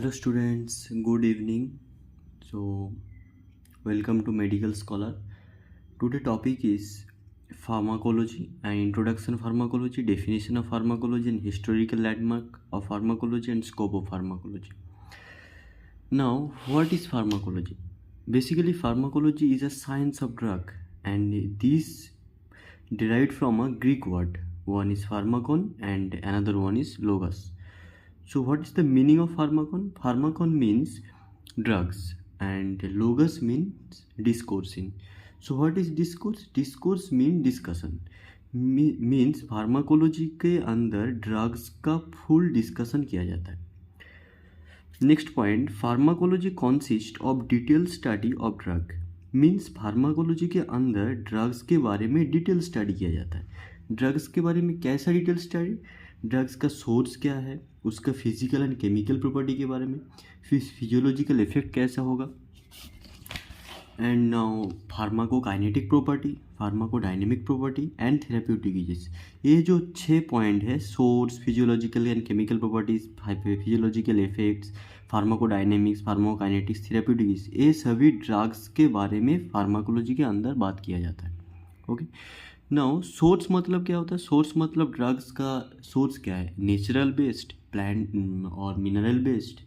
Hello students, good evening. So welcome to Medical Scholar. Today topic is pharmacology and introduction pharmacology, definition of pharmacology and historical landmark of pharmacology and scope of pharmacology. Now, what is pharmacology? Basically, pharmacology is a science of drug and this derived from a Greek word. One is pharmakon and another one is logos. So what is the meaning of pharmakon? Pharmakon means drugs and logos means discoursing. So what is discourse? Discourse means discussion. Means pharmacology के अंदर drugs का full discussion किया जाता है. Next point, pharmacology consist of detail study of drug. Means pharmacology के अंदर drugs के बारे में डिटेल स्टडी किया जाता है. ड्रग्स के बारे में कैसा डिटेल स्टडी? ड्रग्स का सोर्स क्या है, उसका फिजिकल एंड केमिकल प्रॉपर्टी के बारे में, फिर फिजियोलॉजिकल इफेक्ट कैसा होगा, and now pharmacokinetic property, pharmacodynamic property and therapeutic uses. ये जो 6 पॉइंट है, source, physiological and chemical properties, physiological effects, pharmacodynamics, pharmacokinetics, therapeutic uses, ये सभी ड्रग्स के बारे में फार्माकोलॉजी के अंदर बात किया जाता है. ओके. नाउ सोर्स मतलब क्या होता है? सोर्स मतलब ड्रग्स का सोर्स क्या है? नेचुरल बेस्ड, प्लांट और मिनरल बेस्ड,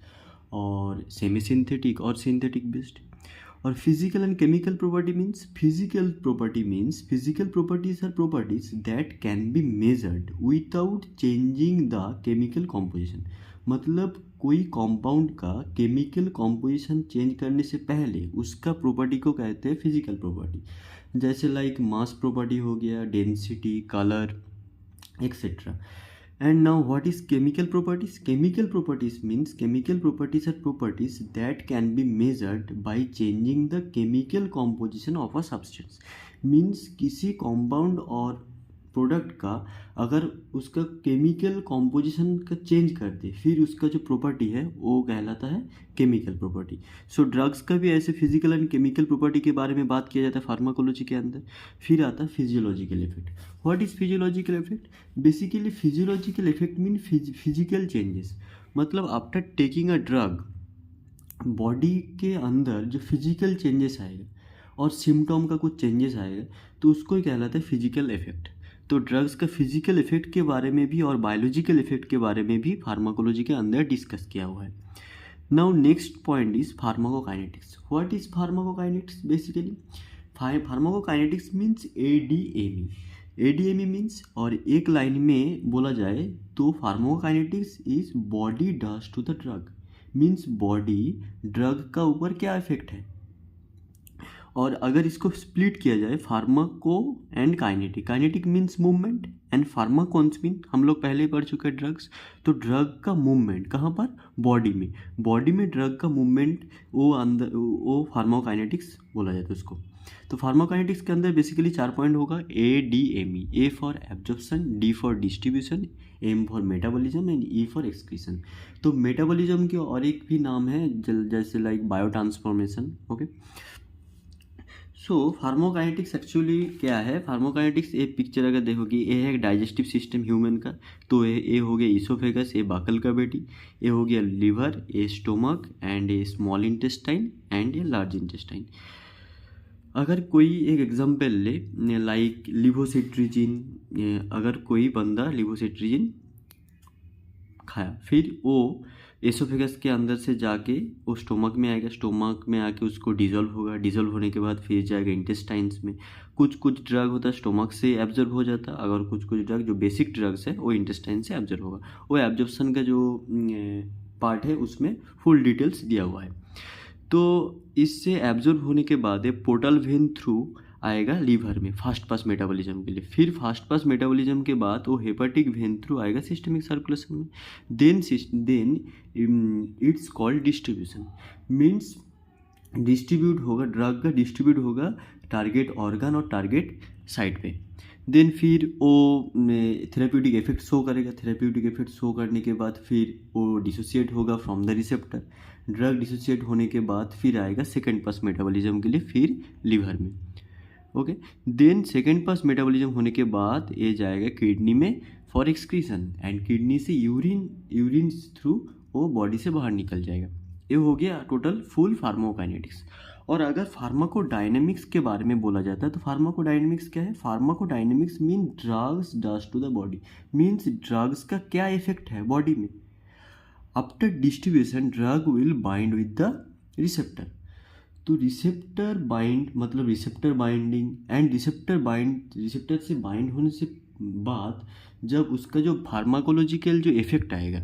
और सेमी सिंथेटिक और सिंथेटिक बेस्ड. और physical and chemical property means, physical properties are properties that can be measured without changing the chemical composition. मतलब कोई कंपाउंड का केमिकल कॉम्पोजिशन चेंज करने से पहले उसका प्रॉपर्टी को कहते हैं फिजिकल प्रॉपर्टी. जैसे लाइक मास प्रॉपर्टी हो गया, density, colour etcetera. And now what is chemical properties? Chemical properties means chemical properties are properties that can be measured by changing the chemical composition of a substance. Means किसी compound और product का अगर उसका chemical composition का change कर दे, फिर उसका जो प्रॉपर्टी है वो कहलाता है केमिकल प्रॉपर्टी. सो ड्रग्स का भी ऐसे फिजिकल एंड केमिकल प्रॉपर्टी के बारे में बात किया जाता है फार्माकोलॉजी के अंदर. फिर आता है physiological effect. What is physiological effect? Basically physiological effect mean physical changes. मतलब after taking a drug body के अंदर जो फिजिकल चेंजेस आएगा और सिम्टम का कुछ चेंजेस आएगा तो उसको ही कहलाता है फिजिकल इफेक्ट. तो ड्रग्स का फिजिकल इफेक्ट के बारे में भी और बायोलॉजिकल इफेक्ट के बारे में भी फार्माकोलॉजी के अंदर डिस्कस किया हुआ है. Now next point is pharmacokinetics. What is pharmacokinetics? Basically pharmacokinetics means ADME. ADME means, और एक लाइन में बोला जाए तो pharmacokinetics is body does to the drug. Means body drug का ऊपर क्या इफेक्ट है. और अगर इसको स्प्लिट किया जाए, pharmaco and kinetic. Kinetic means movement and pharmacons mean, हम लोग पहले ही पढ़ चुके हैं ड्रग्स. तो ड्रग का मूवमेंट कहाँ पर? बॉडी में. बॉडी में ड्रग का मूवमेंट वो अंदर, वो फार्माकोकाइनेटिक्स बोला जाता है उसको. तो फार्माकोकाइनेटिक्स के अंदर बेसिकली 4 पॉइंट होगा. ADME. A for absorption, D for distribution, M for metabolism and E for excretion. तो मेटाबॉलिज्म के और एक भी नाम है जैसे like biotransformation. Okay. So pharmacokinetics actually क्या है? फार्माकोकाइनेटिक्स एक पिक्चर अगर देखोगी, ये है एक डाइजेस्टिव सिस्टम ह्यूमन का. तो ये हो गया ईसोफेगस, ये बाकल का बेटी, ये हो गया लीवर, ये स्टोमक एंड ये स्मॉल इंटेस्टाइन एंड ये लार्ज इंटेस्टाइन. अगर कोई एक एग्जांपल ले लाइक लिवोसिट्रिजिन, अगर कोई बंदा लिवोसिट्रिजिन खाया, फिर वो एसोफेगस के अंदर से जाके वो स्टोमक में आएगा, स्टोमक में आके उसको डिजोल्व होगा, डिजोल्व होने के बाद फिर जाएगा इंटेस्टाइन्स में. कुछ ड्रग होता है स्टोमक से एब्जॉर्ब हो जाता है, अगर कुछ ड्रग जो बेसिक ड्रग्स है वो इंटेस्टाइन से एब्जॉर्ब होगा. वो एब्जॉर्प्शन का जो पार्ट है उसमें फुल डिटेल्स दिया हुआ है. तो इससे एब्जॉर्ब होने के बाद ये पोर्टल वेन थ्रू आएगा लीवर में फास्ट पास मेटाबॉलिज्म के लिए. फिर फास्ट पास मेटाबॉलिज्म के बाद वो हेपेटिक वेन थ्रू आएगा सिस्टमिक सर्कुलेशन में. Then it's called distribution. Means distribute होगा, ड्रग का डिस्ट्रीब्यूट होगा टारगेट ऑर्गन और टारगेट साइट पे. देन फिर वो थेराप्यूटिक इफेक्ट शो करेगा. थेराप्यूटिक इफेक्ट शो करने के बाद फिर वो डिसोसिएट होगा from the receptor. Drug dissociate होने के बाद फिर आएगा सेकेंड पास मेटाबॉलिज्म के लिए, फिर लीवर में. Okay. Then second pass metabolism होने के बाद ये जाएगा किडनी में फॉर एक्सक्रीशन, एंड किडनी से यूरिन थ्रू वो बॉडी से बाहर निकल जाएगा। ये हो गया टोटल फुल फार्माकोकाइनेटिक्स। और अगर फार्माकोडायनेमिक्स के बारे में बोला जाता है तो फार्माकोडायनेमिक्स क्या है? Pharmacodynamics mean drugs does to the body, means drugs का क्या इफेक्ट है बॉडी में। After distribution drug will bind with the receptor. तो रिसेप्टर बाइंड मतलब रिसेप्टर बाइंडिंग एंड रिसेप्टर से बाइंड होने से बाद जब उसका जो फार्माकोलॉजिकल जो इफेक्ट आएगा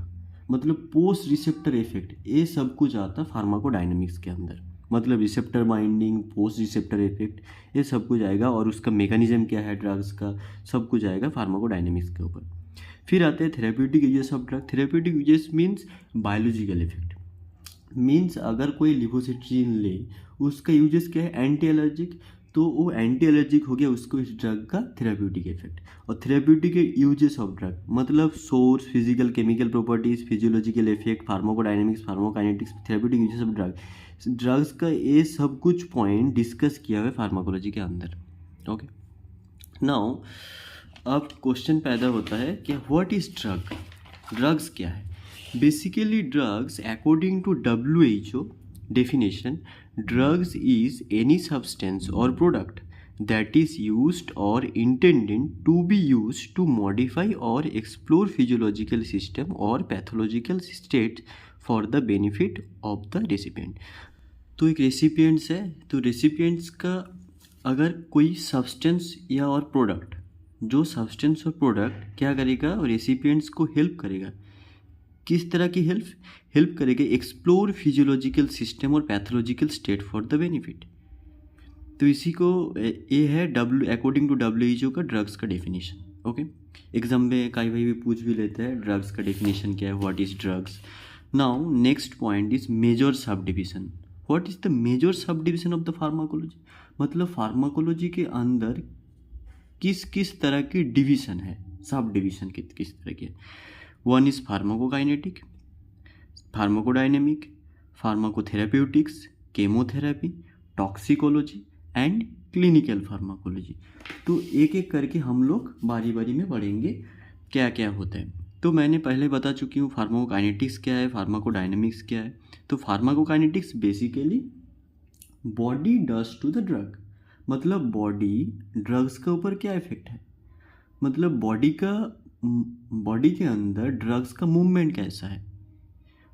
मतलब पोस्ट रिसेप्टर इफेक्ट, ये सब कुछ आता फार्माकोडायनेमिक्स के अंदर। मतलब receptor binding, post receptor effect, ये सब कुछ आएगा और उसका मेकानिज्म क्या है ड्रग्स का, सब कुछ आएगा फार्माकोडायनेमिक्स के ऊपर। फिर आते हैं therapeutic uses of drug. Therapeutic uses means biological effect, means अगर कोई लिवोसिट्रीन ले उसका यूजेस क्या है? एंटी एलर्जिक, तो वो एंटी एलर्जिक हो गया उसको इस ड्रग का थेरेप्यूटिक इफेक्ट। और थेरेप्यूटिक यूजेस ऑफ ड्रग मतलब source, physical chemical properties, physiological effect, pharmacodynamics, pharmacokinetics, therapeutic uses of drugs का ये सब कुछ पॉइंट डिस्कस किया हुआ है फार्माकोलॉजी के अंदर। ओके, नाउ अब क्वेश्चन पैदा होता है कि व्हाट इज ड्रग? ड्रग्स क्या है? Basically drugs according to WHO definition, drugs is any substance or product that is used or intended to be used to modify or explore physiological system or pathological state for the benefit of the recipient। तो एक recipients है, तो recipients का अगर कोई substance या और product, जो सब्सटेंस और प्रोडक्ट क्या करेगा? रेसिपिएंट्स को हेल्प करेगा। किस तरह की हेल्प करेगा? एक्सप्लोर फिजियोलॉजिकल सिस्टम और pathological state for the benefit. तो इसी को ये है अकॉर्डिंग टू WHO का ड्रग्स का डेफिनेशन। ओके, एग्जाम में कई भाई भी पूछ भी लेते हैं ड्रग्स का डेफिनेशन क्या है, what is drugs. Now next point is major subdivision. What is the major subdivision of the pharmacology? मतलब फार्माकोलॉजी के अंदर किस किस तरह की डिवीजन है, सब डिवीजन किस तरह की है। One is pharmacokinetic, pharmacodynamic, pharmacotherapeutics, chemotherapy, toxicology and clinical pharmacology. तो एक एक करके हम लोग बारी बारी में पढ़ेंगे क्या क्या होता है। तो मैंने पहले बता चुकी हूँ फार्माकोकाइनेटिक्स क्या है, फार्माकोडायनेमिक्स क्या है। तो pharmacokinetics basically body does to the drug, मतलब बॉडी ड्रग्स के ऊपर क्या इफेक्ट है, मतलब बॉडी के अंदर ड्रग्स का मूवमेंट कैसा है।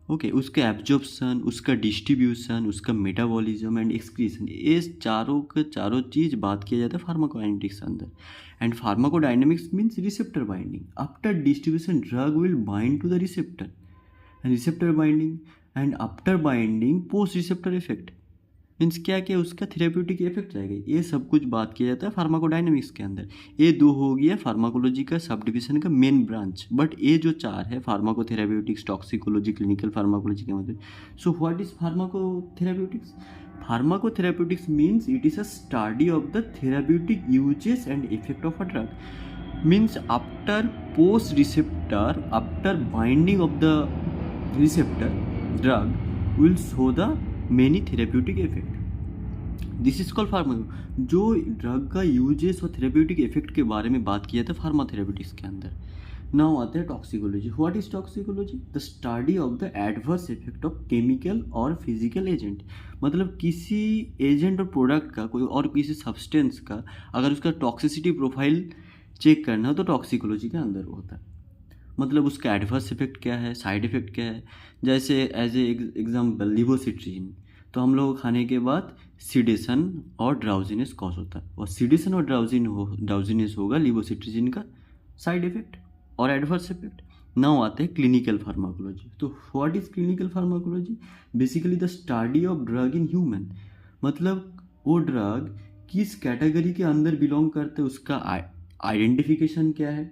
ओके, उसका एब्जॉर्प्शन, उसका डिस्ट्रीब्यूशन, उसका मेटाबॉलिज्म एंड एक्सक्रीशन, ये चारों चीज़ बात किया जाता है फार्माकोकाइनेटिक्स अंदर। And pharmacodynamics means receptor binding. After distribution drug will bind to the receptor and receptor binding and after binding post receptor effect, means क्या क्या उसका थेरेप्यूटिक इफेक्ट जाएगा। ये सब कुछ बात किया जाता है फार्माकोडायनेमिक्स के अंदर। ये दो हो गया फार्माकोलॉजी का सब डिविजन का मेन ब्रांच, बट ये जो चार है फार्माकोथेरेप्यूटिक्स, टॉक्सिकोलॉजी, क्लिनिकल फार्माकोलॉजी के मतलब। So what is pharmacotherapeutics? Pharmacotherapeutics means it is a study of the therapeutic uses and effect of a drug, means after post receptor, after binding of the receptor drug will show the many therapeutic effect. This is called pharma. जो drug का uses और therapeutic effect के बारे में बात किया था फार्माथेरेप्यूटिक्स के अंदर। नाउ आते हैं toxicology. What is toxicology? The study of the adverse effect of chemical और फिजिकल एजेंट, मतलब किसी एजेंट और प्रोडक्ट का, कोई और किसी सब्सटेंस का अगर उसका टॉक्सिसिटी प्रोफाइल चेक करना हो तो टॉक्सिकोलॉजी के अंदर होता है। मतलब उसका एडवर्स इफेक्ट क्या है, साइड इफेक्ट क्या है। जैसे एज ए एग्जाम्पल लिवोसिट्रीन, तो हम लोग खाने के बाद सीडेशन और ड्राउजीनेस कॉज होता है, और सीडेशन और ड्राउजीनेस होगा लिवोसिट्रीन का साइड इफेक्ट और एडवर्स इफेक्ट। नाउ आते हैं क्लिनिकल फार्माकोलॉजी। तो what is clinical pharmacology? Basically the study of drug in human, मतलब वो ड्रग किस कैटेगरी के अंदर बिलोंग करते हैं, उसका आइडेंटिफिकेशन क्या है,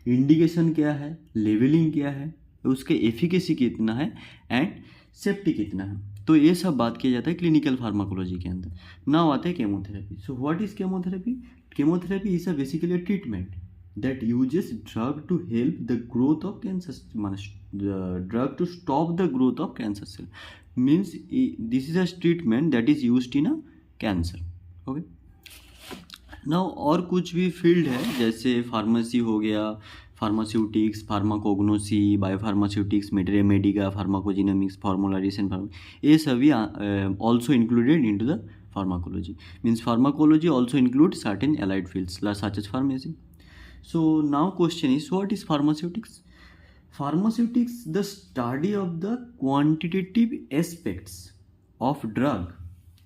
इंडिकेशन क्या है, लेवलिंग क्या है, उसके एफिकेसी कितना है एंड सेफ्टी कितना है। तो ये सब बात किया जाता है क्लिनिकल फार्माकोलॉजी के अंदर। नाउ आते हैं chemotherapy. So what is chemotherapy? Chemotherapy is a basically a treatment that uses drug to help the growth of cancer, drug to stop the growth of cancer cell, means this is a treatment that is used in a cancer. Okay, now और कुछ भी field है जैसे pharmacy हो गया, pharmaceutics, pharmacognosy, biopharmaceutics, मेटेरिया Medica, फार्माकोजिनोमिक्स, फॉर्मुलारिजेशन, ये सभी also included into the pharmacology. Means pharmacology also includes certain allied fields such as pharmacy. So now question is, what is pharmaceutics? Pharmaceutics, the study of the quantitative aspects of drug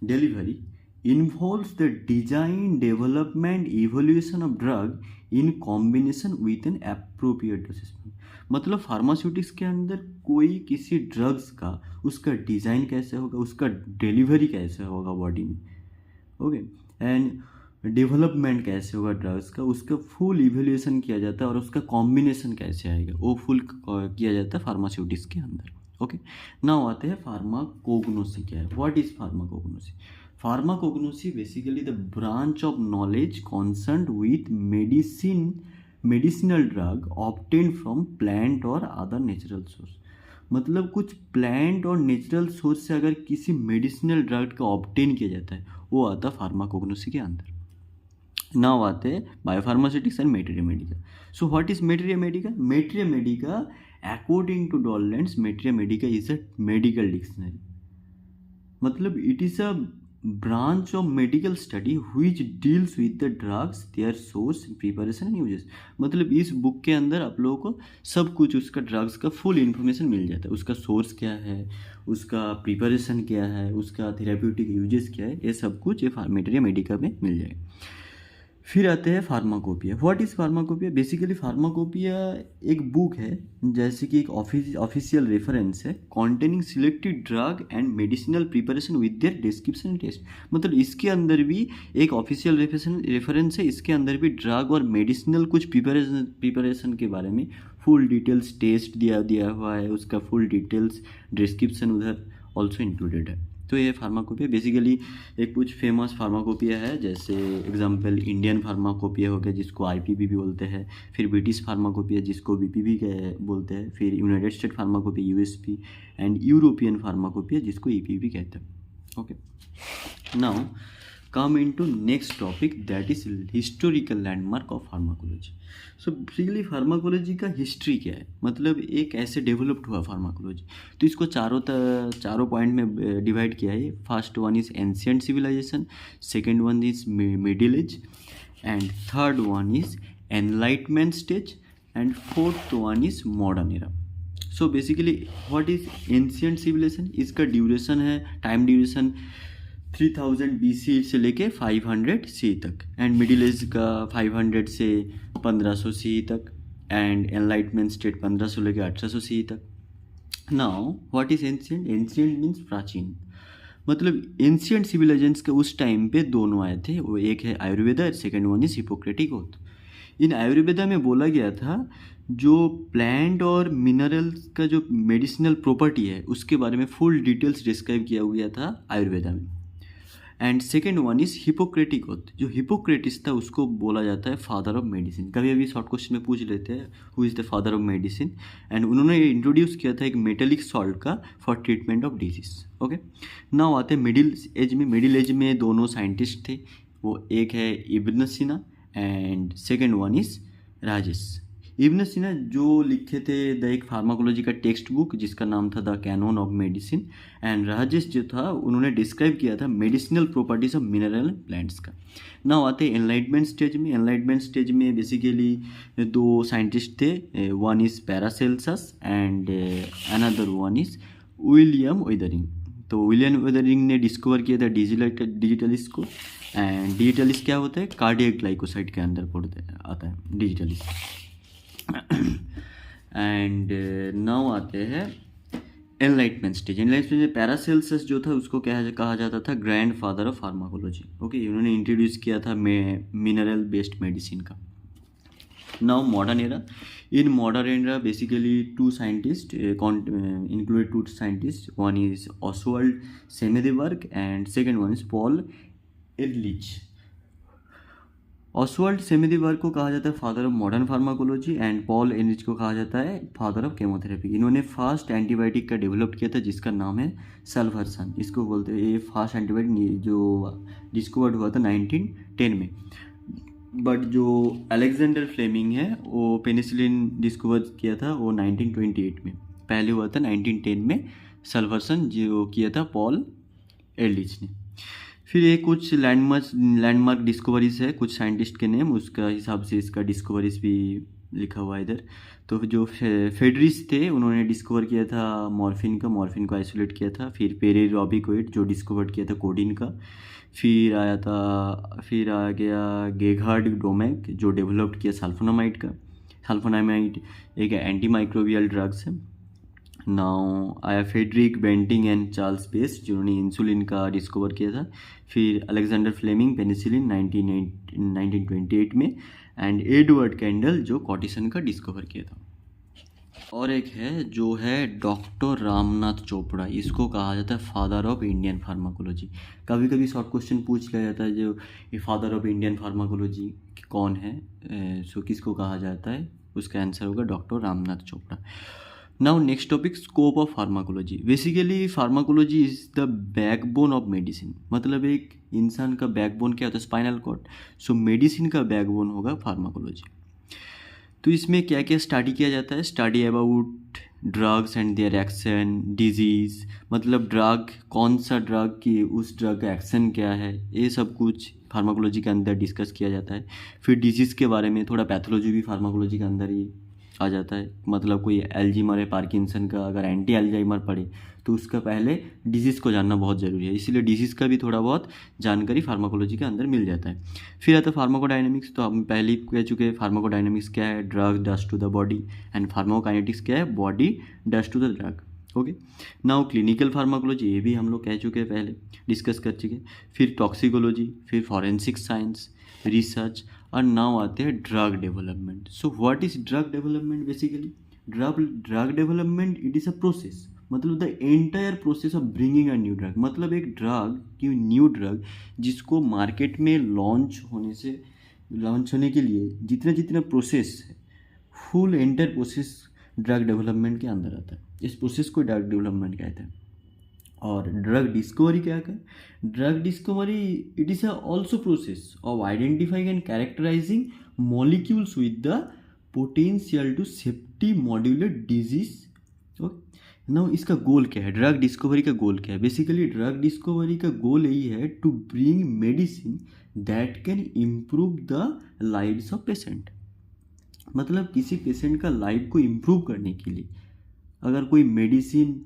delivery, involves the design, development, evaluation of drug in combination with an appropriate dosage. मतलब pharmaceutics के अंदर कोई किसी drugs का उसका design कैसे होगा, उसका डिलीवरी कैसे होगा बॉडी में, ओके, एंड डेवलपमेंट कैसे होगा ड्रग्स का, उसका फुल इवेल्यूशन किया जाता है और उसका कॉम्बिनेशन कैसे आएगा वो फुल किया जाता है फार्मास्यूटिक्स के अंदर, ओके। नाउ आते हैं फार्माकोग्नोसी क्या है, what is pharmacognosy? Pharmacognosy basically the branch of knowledge concern with medicinal drug obtain from plant और अदर नेचुरल सोर्स। मतलब कुछ प्लांट और नेचुरल सोर्स से अगर किसी मेडिसिनल ड्रग का ऑब्टेन किया जाता है वो आता है फार्माकोग्नोसी के अंदर। नाउ आते हैं biopharmaceutics and materia medica. So what is materia medica? Materia medica according to Dorland's, materia medica is a medical dictionary. मतलब it is a branch of medical study which deals with the drugs, their source, preparation and uses। मतलब इस book के अंदर आप लोगों को सब कुछ उसका ड्रग्स का फुल इन्फॉर्मेशन मिल जाता है, उसका सोर्स क्या है, उसका प्रिपरेशन क्या है, उसका थेराप्यूटिक यूजेस क्या है, ये सब कुछ ये मेटेरिया मेडिका में मिल जाएगा। फिर आते हैं pharmacopoeia. What is pharmacopoeia? Basically pharmacopoeia एक बुक है, जैसे कि एक ऑफिशियल रेफरेंस है containing selected drug and medicinal preparation with their description and test. मतलब इसके अंदर भी एक ऑफिशियल रेफरेंस है, इसके अंदर भी ड्रग और मेडिसिनल कुछ प्रिपरेशन के बारे में फुल डिटेल्स टेस्ट दिया हुआ है, उसका फुल डिटेल्स डिस्क्रिप्शन उधर ऑल्सो इंक्लूडेड है। तो ये फार्माकोपिया बेसिकली एक कुछ फेमस फार्माकोपिया है, जैसे एग्जांपल इंडियन फार्माकोपिया हो गया जिसको आईपीवी भी बोलते हैं, फिर ब्रिटिश फार्माकोपिया जिसको बीपीवी बोलते हैं, फिर United state pharmacopoeia USP, and European pharmacopoeia जिसको ईपीवी कहते हैं, okay. Now come into next topic that is historical landmark of pharmacology. So basically pharmacology का हिस्ट्री क्या है, मतलब एक ऐसे डेवलप्ड हुआ फार्माकोलॉजी, तो इसको चारों पॉइंट में डिवाइड किया है। First one is ancient civilisation, second one is middle age, and third one is enlightenment stage, and fourth one is modern era. So basically what is ancient civilisation? इसका duration है, time duration 3000 BC से लेके 500 CE तक, and middle age का 500 से 1500 CE तक, and enlightenment state 1500 लेके 1800 CE तक। Now what is ancient? Ancient means प्राचीन। मतलब एंशिएंट सिविलाइजेशंस के उस टाइम पे दोनों आए थे, वो एक है आयुर्वेदा और second one is Hippocratic oath. In Ayurveda में बोला गया था जो प्लांट और मिनरल्स का जो मेडिसिनल प्रॉपर्टी है उसके बारे में फुल डिटेल्स डिस्क्राइब किया गया था आयुर्वेदा में। And second one is Hippocratic oath. जो हिपोक्रेटिस था उसको बोला जाता है फादर ऑफ मेडिसिन। कभी अभी शॉर्ट क्वेश्चन में पूछ लेते हैं who is the father of medicine, and उन्होंने इंट्रोड्यूस किया था एक मेटेलिक सॉल्ट का for treatment of disease, okay. Now आते हैं मिडिल एज में। मिडिल एज में दोनों साइंटिस्ट थे, वो एक है Ibn Sina and second one is Rajesh. Ibn Sina जो लिखे थे द एक फार्माकोलॉजी का टेक्स्ट बुक जिसका नाम था the canon of medicine, and Rajesh जो था उन्होंने डिस्क्राइब किया था medicinal properties of mineral plants का। नाउ आते हैं एनलाइटमेंट स्टेज में। एनलाइटमेंट स्टेज में बेसिकली दो साइंटिस्ट थे, one is Paracelsus and another one is William weathering. तो विलियम वेदरिंग ने डिस्कवर किया था डिजिटलिस को, एंड डिजिटलिस क्या होता है? कार्डियक ग्लाइकोसाइड के अंदर आता है डिजिटलिस। एंड नाउ आते हैं एनलाइटमेंट स्टेज। एनलाइटमेंट में पैरासेल्सस जो था उसको कहा जाता था grandfather of pharmacology, okay. उन्होंने इंट्रोड्यूस किया था मिनरल बेस्ड मेडिसिन का। Now modern era. In modern era basically two scientist included, two scientist, one is Oswald Schmiedeberg and second one is Paul Ehrlich. Oswald Schmiedeberg को कहा जाता है father of modern pharmacology, and Paul Ehrlich को कहा जाता है father of chemotherapy. इन्होंने fast antibiotic का डेवलप किया था जिसका नाम है सल्फरसन, इसको बोलते हैं। ये फास्ट एंटीबायोटिक जो डिस्कवर्ड हुआ था 1910 में। बट जो अलेक्जेंडर फ्लेमिंग है वो पेनिसिलिन डिस्कवर किया था वो 1928 में, पहले हुआ था 1910 में सल्वर्सन जो किया था पॉल एलिच ने। फिर ये कुछ लैंडमार्क डिस्कवरीज है कुछ साइंटिस्ट के नेम, उसका हिसाब से इसका डिस्कवरीज भी लिखा हुआ है इधर। तो जो फेडरिस थे उन्होंने डिस्कवर किया था मॉर्फिन को आइसोलेट किया था। फिर पेरी रॉबिकोइट जो डिस्कवर किया था कोडिन का। फिर आ गया गेगहार्ड डोमेक जो डेवलप्ड किया सल्फोनामाइड का। सल्फोनामाइड एक एंटी माइक्रोबियल ड्रग्स है। नाउ आया Frederick Banting and Charles Best जिन्होंने इंसुलिन का डिस्कवर किया था। फिर अलेक्जेंडर फ्लेमिंग पेनिसिलिन 1928 में, एंड एडवर्ड कैंडल जो कॉर्टिसन का डिस्कवर किया था। और एक है जो है डॉक्टर रामनाथ चोपड़ा, इसको कहा जाता है फादर ऑफ इंडियन फार्माकोलॉजी। कभी कभी शॉर्ट क्वेश्चन पूछ लिया जाता है जो ये फादर ऑफ इंडियन फार्माकोलॉजी कौन है, सो किसको कहा जाता है, उसका आंसर होगा doctor Ramnath Chopra. Now next topic scope of pharmacology. Basically pharmacology is the backbone of medicine, मतलब एक इंसान का बैकबोन क्या होता है, स्पाइनल कॉर्ड। सो मेडिसिन का बैकबोन होगा फार्माकोलॉजी। तो इसमें क्या क्या स्टडी किया जाता है, study about drugs and their action, disease, मतलब ड्रग कौन सा ड्रग की उस ड्रग का एक्शन क्या है, ये सब कुछ फार्माकोलॉजी के अंदर डिस्कस किया जाता है। फिर डिजीज़ के बारे में थोड़ा पैथोलॉजी भी फार्माकोलॉजी के अंदर ही आ जाता है, मतलब कोई एल्जीमर है पार्किंसन का, अगर एंटी एल्जाइमर पड़े तो उसका पहले डिजीज़ को जानना बहुत ज़रूरी है, इसीलिए डिजीज़ का भी थोड़ा बहुत जानकारी फार्माकोलॉजी के अंदर मिल जाता है। फिर आता है फार्माकोडायनेमिक्स, तो हम पहले ही कह चुके हैं फार्माकोडायनेमिक्स क्या है, drug does to the body, and pharmacokinetics क्या है, body does to the drug. Okay, now clinical pharmacology ये भी हम लोग कह चुके हैं, पहले डिस्कस कर चुके। फिर टॉक्सिकोलॉजी, फिर फॉरेंसिक साइंस, रिसर्च, और नाउ आते हैं drug development. So what is drug development? Basically drug development it is a process, मतलब the entire process of bringing a new drug, मतलब एक ड्रग की न्यू ड्रग जिसको मार्केट में लॉन्च होने के लिए जितना जितना प्रोसेस है, full entire process drug development के अंदर आता है। इस प्रोसेस को ड्रग डेवलपमेंट कहते हैं। और ड्रग डिस्कवरी क्या है? Drug discovery it is also process of identifying and characterising molecules with the potential to safety modulate disease. Okay, now इसका गोल क्या है, ड्रग डिस्कवरी का गोल क्या है? बेसिकली ड्रग डिस्कवरी का गोल यही है to bring medicine that can improve the lives of patient, मतलब किसी पेशेंट का लाइफ को इम्प्रूव करने के लिए अगर कोई मेडिसिन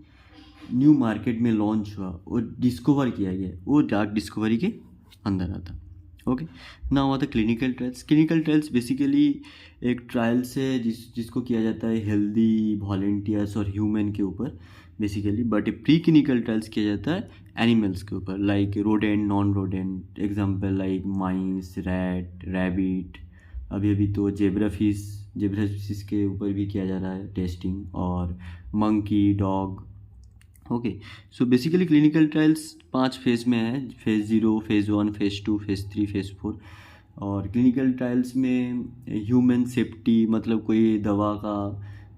न्यू मार्केट में लॉन्च हुआ और डिस्कवर किया गया, वो ड्रग डिस्कवरी के अंदर आता। ओके, नाउ आता clinical trials. Clinical trials basically एक ट्रायल्स है जिसको किया जाता है हेल्दी वॉलेंटियर्स और ह्यूमन के ऊपर basically, but pre clinical trials किया जाता है एनिमल्स के ऊपर, like rodent, non rodent, example like mice, rat, rabbit, अभी तो जेब्रा फिश के ऊपर भी किया जा रहा है टेस्टिंग, और monkey, dog. Okay, so basically clinical trials 5 phase में है, phase 0, phase 1, phase 2, phase 3, phase 4। और क्लिनिकल ट्रायल्स में ह्यूमन सेफ्टी, मतलब कोई दवा का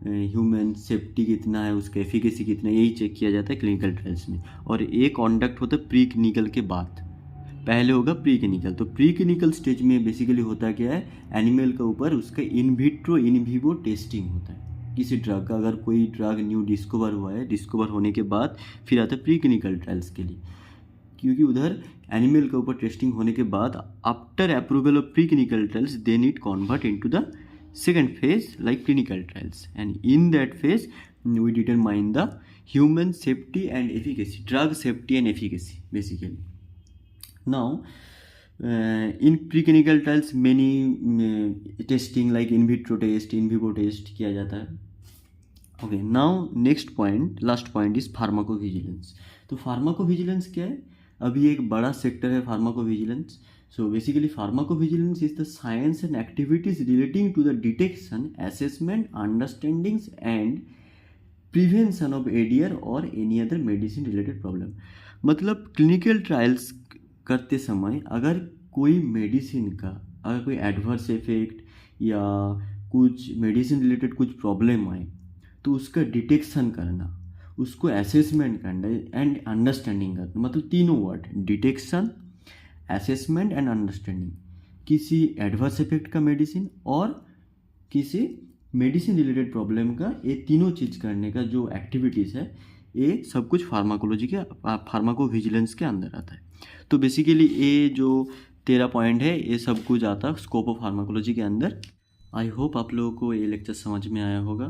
ह्यूमन सेफ्टी कितना है, उसका एफिकेसी कितना है, यही चेक किया जाता है क्लिनिकल ट्रायल्स में। और ये कॉन्डक्ट होता है प्री क्लिनिकल के बाद, पहले होगा प्री क्लिनिकल। तो प्री क्लिनिकल स्टेज में बेसिकली होता क्या है, एनिमल के ऊपर उसका in vitro in vivo testing होता है किसी ड्रग का। अगर कोई ड्रग न्यू डिस्कवर हुआ है, डिस्कवर होने के बाद फिर आता है प्री क्लिनिकल ट्रायल्स के लिए, क्योंकि उधर एनिमल के ऊपर टेस्टिंग होने के बाद after approval of pre clinical trials then it convert into the second phase like clinical trials, and in that phase we determine the human safety and efficacy, drug safety and efficacy basically. Now in preclinical trials many testing like in vitro test, in vivo test किया जाता है। Okay, now next point, last point is pharmacovigilance. तो pharmacovigilance क्या है? अभी एक बड़ा sector है pharmacovigilance. So basically pharmacovigilance is the science and activities relating to the detection, assessment, understandings and prevention of ADR और any other medicine related problem. मतलब clinical trials करते समय अगर कोई मेडिसिन का अगर कोई एडवर्स इफेक्ट या कुछ मेडिसिन रिलेटेड कुछ प्रॉब्लम आए तो उसका डिटेक्शन करना, उसको असेसमेंट करना एंड अंडरस्टैंडिंग करना, मतलब तीनों word detection, assessment and understanding, किसी एडवर्स इफेक्ट का मेडिसिन और किसी मेडिसिन रिलेटेड प्रॉब्लम का, ये तीनों चीज़ करने का जो एक्टिविटीज़ है ये सब कुछ फार्माकोलॉजी के फार्माकोविजिलेंस के अंदर आता है। तो बेसिकली ये जो 13 पॉइंट है ये सब कुछ आता है स्कोप ऑफ फार्माकोलॉजी के अंदर। आई होप आप लोगों को ये लेक्चर समझ में आया होगा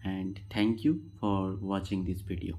and thank you for watching this video.